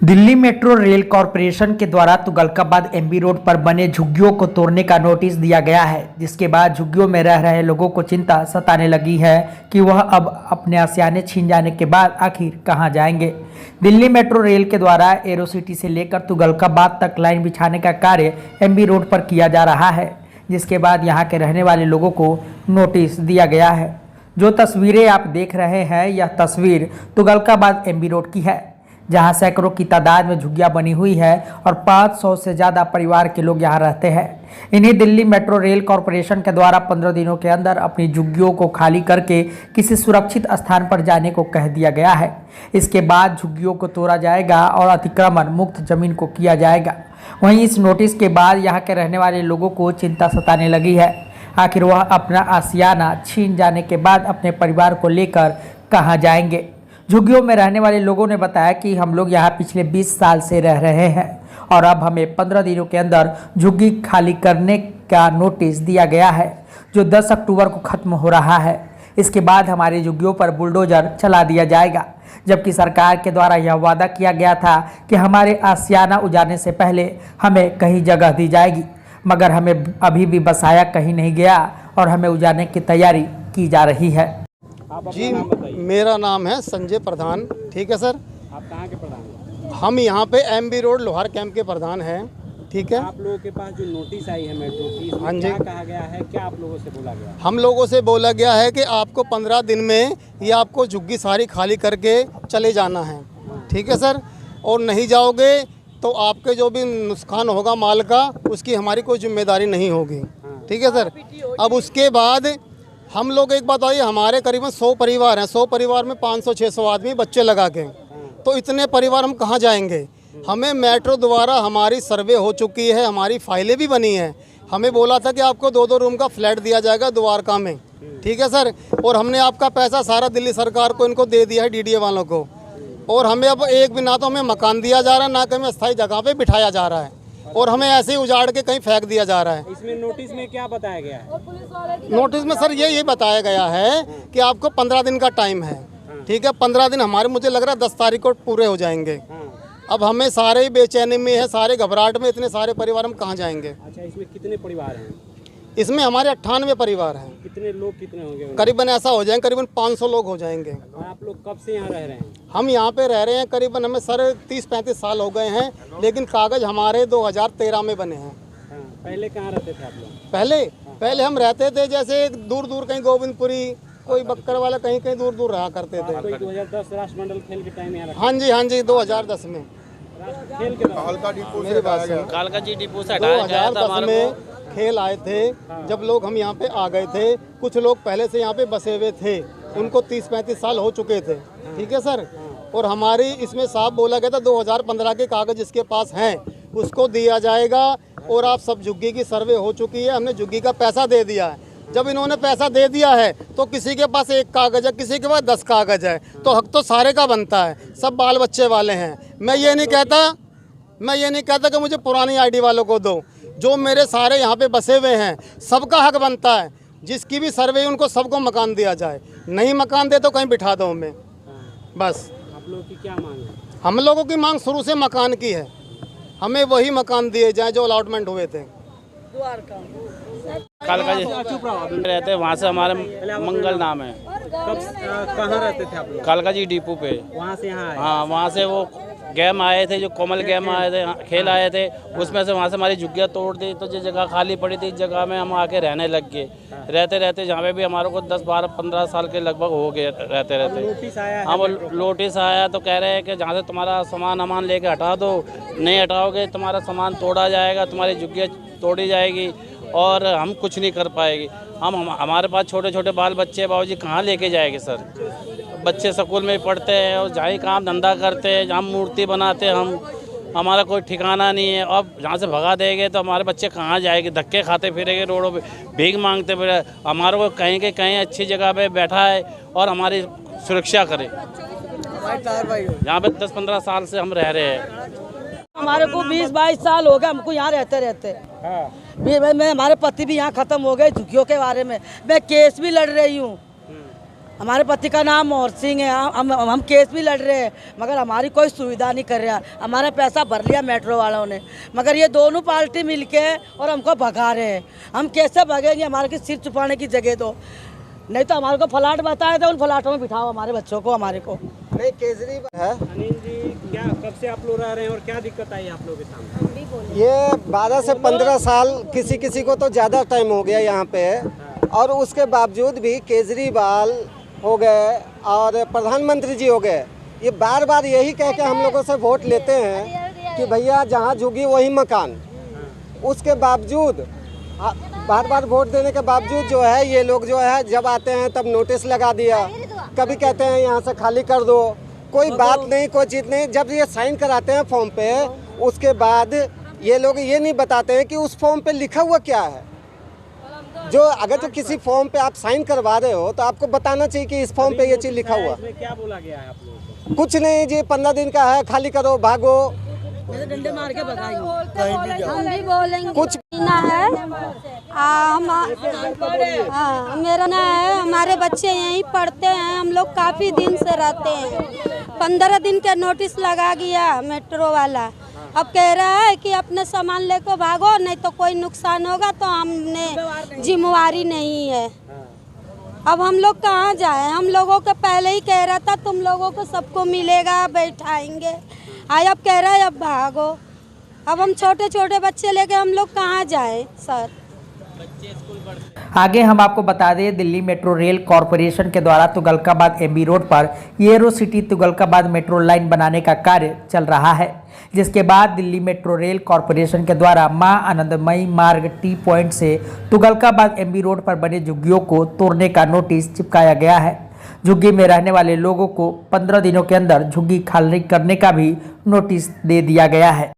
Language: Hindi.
दिल्ली मेट्रो रेल कॉरपोरेशन के द्वारा तुगलकाबाद एमबी रोड पर बने झुग्गियों को तोड़ने का नोटिस दिया गया है, जिसके बाद झुग्गियों में रह रहे लोगों को चिंता सताने लगी है कि वह अब अपने आशियाने छीन जाने के बाद आखिर कहां जाएंगे। दिल्ली मेट्रो रेल के द्वारा एरो सिटी से लेकर तुगलकाबाद तक लाइन बिछाने का कार्य एमबी रोड पर किया जा रहा है, जिसके बाद यहाँ के रहने वाले लोगों को नोटिस दिया गया है। जो तस्वीरें आप देख रहे हैं, यह तस्वीर तुगलकाबाद एमबी रोड की है, जहां सैकड़ों की तादाद में झुग्गियां बनी हुई है और 500 से ज़्यादा परिवार के लोग यहां रहते हैं। इन्हीं दिल्ली मेट्रो रेल कॉरपोरेशन के द्वारा 15 दिनों के अंदर अपनी झुग्गियों को खाली करके किसी सुरक्षित स्थान पर जाने को कह दिया गया है। इसके बाद झुग्गियों को तोड़ा जाएगा और अतिक्रमण मुक्त जमीन को किया जाएगा। वहीं इस नोटिस के बाद यहाँ के रहने वाले लोगों को चिंता सताने लगी है, आखिर वह अपना आशियाना छीन जाने के बाद अपने परिवार को लेकर कहाँ जाएंगे। झुग्गियों में रहने वाले लोगों ने बताया कि हम लोग यहाँ पिछले 20 साल से रह रहे हैं और अब हमें 15 दिनों के अंदर झुग्गी खाली करने का नोटिस दिया गया है, जो 10 अक्टूबर को ख़त्म हो रहा है। इसके बाद हमारी झुग्गियों पर बुलडोजर चला दिया जाएगा, जबकि सरकार के द्वारा यह वादा किया गया था कि हमारे आशियाना उजाड़ने से पहले हमें कहीं जगह दी जाएगी, मगर हमें अभी भी बसाया कहीं नहीं गया और हमें उजाड़ने की तैयारी की जा रही है। जी, मेरा नाम है संजय प्रधान। ठीक है सर। आप कहाँ के प्रधान हैं? हम यहाँ पे एमबी रोड लोहार कैंप के प्रधान हैं। ठीक है। आप लोगों के पास जो नोटिस आई है मेट्रो की, हाँ इसमें जी, क्या कहा गया है, क्या आप लोगों से बोला गया? हम लोगों से बोला गया है कि आपको 15 दिन में ये आपको झुग्गी सारी खाली करके चले जाना है। ठीक है सर। और नहीं जाओगे तो आपके जो भी नुकसान होगा माल का, उसकी हमारी कोई जिम्मेदारी नहीं होगी। ठीक है सर। अब उसके बाद हम लोग एक बात आई, हमारे करीबन 100 परिवार हैं। 100 परिवार में 500-600 आदमी बच्चे लगा के, तो इतने परिवार हम कहाँ जाएंगे। हमें मेट्रो द्वारा हमारी सर्वे हो चुकी है, हमारी फाइलें भी बनी हैं। हमें बोला था कि आपको 2-2 रूम का फ्लैट दिया जाएगा द्वारका में। ठीक है सर। और हमने आपका पैसा सारा दिल्ली सरकार को इनको दे दिया है, डीडीए वालों को। और हमें अब एक भी ना तो हमें मकान दिया जा रहा है, ना कि हमें अस्थायी जगह पे बिठाया जा रहा है, और हमें ऐसे ही उजाड़ के कहीं फेंक दिया जा रहा है। इसमें नोटिस में क्या बताया गया है? नोटिस में सर ये बताया गया है कि आपको 15 दिन का टाइम है। ठीक है। 15 दिन हमारे, मुझे लग रहा है 10 तारीख को पूरे हो जाएंगे। अब हमें सारे ही बेचैनी में है, सारे घबराहट में, इतने सारे परिवार हम कहाँ जाएंगे। अच्छा, इसमें कितने परिवार हैं? इसमें हमारे 98 परिवार हैं। कितने लोग कितने होंगे? करीबन ऐसा हो जाएंगे, करीबन 500 लोग हो जाएंगे। और आप लोग कब से यहाँ रह रहे हैं? हम यहाँ पे रह रहे हैं करीबन, हमें सर 30-35 साल हो गए हैं, लेकिन कागज हमारे 2013 में बने हैं। पहले कहाँ रहते थे आप लोग? पहले हम रहते थे जैसे दूर दूर, कहीं गोविंदपुरी, कोई बक्कर वाला, कहीं कहीं दूर दूर रहा करते थे। कोई 2010 राष्ट्रमंडल खेल के टाइम यहाँ? हाँ जी, 2010 में खेल के कालका जी डिपो से 2010 में खेल आए थे। जब लोग हम यहाँ पे आ गए थे, कुछ लोग पहले से यहाँ पे बसे हुए थे, उनको 30-35 साल हो चुके थे। ठीक है सर। और हमारी इसमें साफ बोला गया था 2015 के कागज जिसके पास हैं उसको दिया जाएगा, और आप सब झुग्गी की सर्वे हो चुकी है, हमने झुग्गी का पैसा दे दिया है। जब इन्होंने पैसा दे दिया है तो किसी के पास 1 कागज है, किसी के पास 10 कागज है, तो हक तो सारे का बनता है, सब बाल बच्चे वाले हैं। मैं ये नहीं कहता कि मुझे पुरानी आईडी वालों को दो, जो मेरे सारे यहाँ पे बसे हुए हैं सबका हक बनता है। जिसकी भी सर्वे उनको सबको मकान दिया जाए, नहीं मकान दे तो कहीं बिठा दो हमें, बस। आप लोगों की क्या मांग है? हम लोगों की मांग शुरू से मकान की है, हमें वही मकान दिए जाए जो अलॉटमेंट हुए थे। कालका जी रहते, वहाँ से हमारे मंगल नाम है। कहाँ रहते थे आप लोग? कालका जी डिपो पे। वहाँ से यहाँ आए? हाँ, वहाँ से वो गेम आए थे, जो कोमल गेम आए थे, खेल आए थे, उसमें से वहाँ से हमारी झुग्गियाँ तोड़ दी, तो जो जगह खाली पड़ी थी, इस जगह में हम आके रहने लग गए। रहते जहाँ पे भी हमारे को 10-12-15 साल के लगभग हो गए रहते। नोटिस आया है? हाँ, वो नोटिस आया तो कह रहे हैं कि जहाँ से तुम्हारा सामान लेके हटा दो, नहीं हटाओगे तुम्हारा सामान तोड़ा जाएगा, तुम्हारी झुग्गियाँ तोड़ी जाएगी और हम कुछ नहीं कर पाएगी। हमारे पास छोटे बाल बच्चे, बाबूजी कहाँ लेके जाएंगे सर। बच्चे स्कूल में पढ़ते हैं और जहाँ ही काम धंधा करते हैं, जहाँ मूर्ति बनाते हैं, हमारा कोई ठिकाना नहीं है। अब जहाँ से भगा देंगे तो हमारे बच्चे कहाँ जाएंगे, धक्के खाते फिरेंगे रोडों पे, भीख मांगते फिरे। हमारे को कहीं के कहीं अच्छी जगह पे बैठा है और हमारी सुरक्षा करे। यहाँ पे 10-15 साल से हम रह रहे हैं। हमारे को 20-22 साल हो गए हमको यहाँ रहते। मैं हमारे पति भी यहाँ खत्म हो गए झुग्गियों के बारे में। मैं केस भी लड़ रही हूँ। हमारे पति का नाम मोहर सिंह है। हम केस भी लड़ रहे हैं मगर हमारी कोई सुविधा नहीं कर रहा। हमारा पैसा भर लिया मेट्रो वालों ने मगर ये दोनों पार्टी मिलके और हमको भगा रहे हैं। हम कैसे भगेंगे? हमारे की सिर छुपाने की जगह दो, नहीं तो हमारे को फ्लैट बताए थे, उन फ्लैटों में बिठाओ हमारे बच्चों को, हमारे को। नहीं केजरीवाल है। अनिल जी, क्या कब से आप लोग रह रहे हैं और क्या दिक्कत आई आप लोगों के सामने? ये 12 से 15 साल, किसी किसी को तो ज़्यादा टाइम हो गया यहाँ पे, और उसके बावजूद भी केजरीवाल हो गए और प्रधानमंत्री जी हो गए, ये बार बार यही कह के हम लोगों से वोट लेते हैं कि भैया जहाँ झुकी वही मकान। उसके बावजूद बार बार वोट देने के बावजूद जो है ये लोग जो है जब आते हैं तब नोटिस लगा दिया, कभी कहते हैं यहाँ से खाली कर दो, कोई बात नहीं, कोई चीज़ नहीं। जब ये साइन कराते हैं फॉर्म पे, उसके बाद ये लोग ये नहीं बताते हैं कि उस फॉर्म पे लिखा हुआ क्या है। जो अगर तो किसी फॉर्म पे आप साइन करवा रहे हो तो आपको बताना चाहिए कि इस फॉर्म पे ये चीज़ लिखा हुआ। इसमें क्या बोला गया है आप लोगों को? कुछ नहीं जी, 15 दिन का है, खाली करो, भागो। डंडे मार के भगाएंगे। हम भी बोलेंगे कुछ ना है। मेरा ना है, हमारे बच्चे यहीं पढ़ते हैं, हम लोग काफ़ी दिन से रहते हैं। 15 दिन का नोटिस लगा गया मेट्रो वाला, अब कह रहा है कि अपने सामान लेकर भागो, नहीं तो कोई नुकसान होगा तो हमने जिम्मेवारी नहीं है। अब हम लोग कहाँ जाए? हम लोगों को पहले ही कह रहा था तुम लोगों को सबको मिलेगा, बैठाएंगे। अब कह रहा है अब भागो। अब हम छोटे छोटे बच्चे लेके हम लोग कहाँ जाए सर? आगे हम आपको बता दें, दिल्ली मेट्रो रेल कॉरपोरेशन के द्वारा तुगलकाबाद एमबी रोड पर येरो सिटी तुगलकाबाद मेट्रो लाइन बनाने का कार्य चल रहा है, जिसके बाद दिल्ली मेट्रो रेल कॉरपोरेशन के द्वारा मां आनंदमयी मार्ग टी पॉइंट से तुगलकाबाद एमबी रोड पर बने झुग्गियों को तोड़ने का नोटिस चिपकाया गया है। झुग्गी में रहने वाले लोगों को 15 दिनों के अंदर झुग्गी खाली करने का भी नोटिस दे दिया गया है।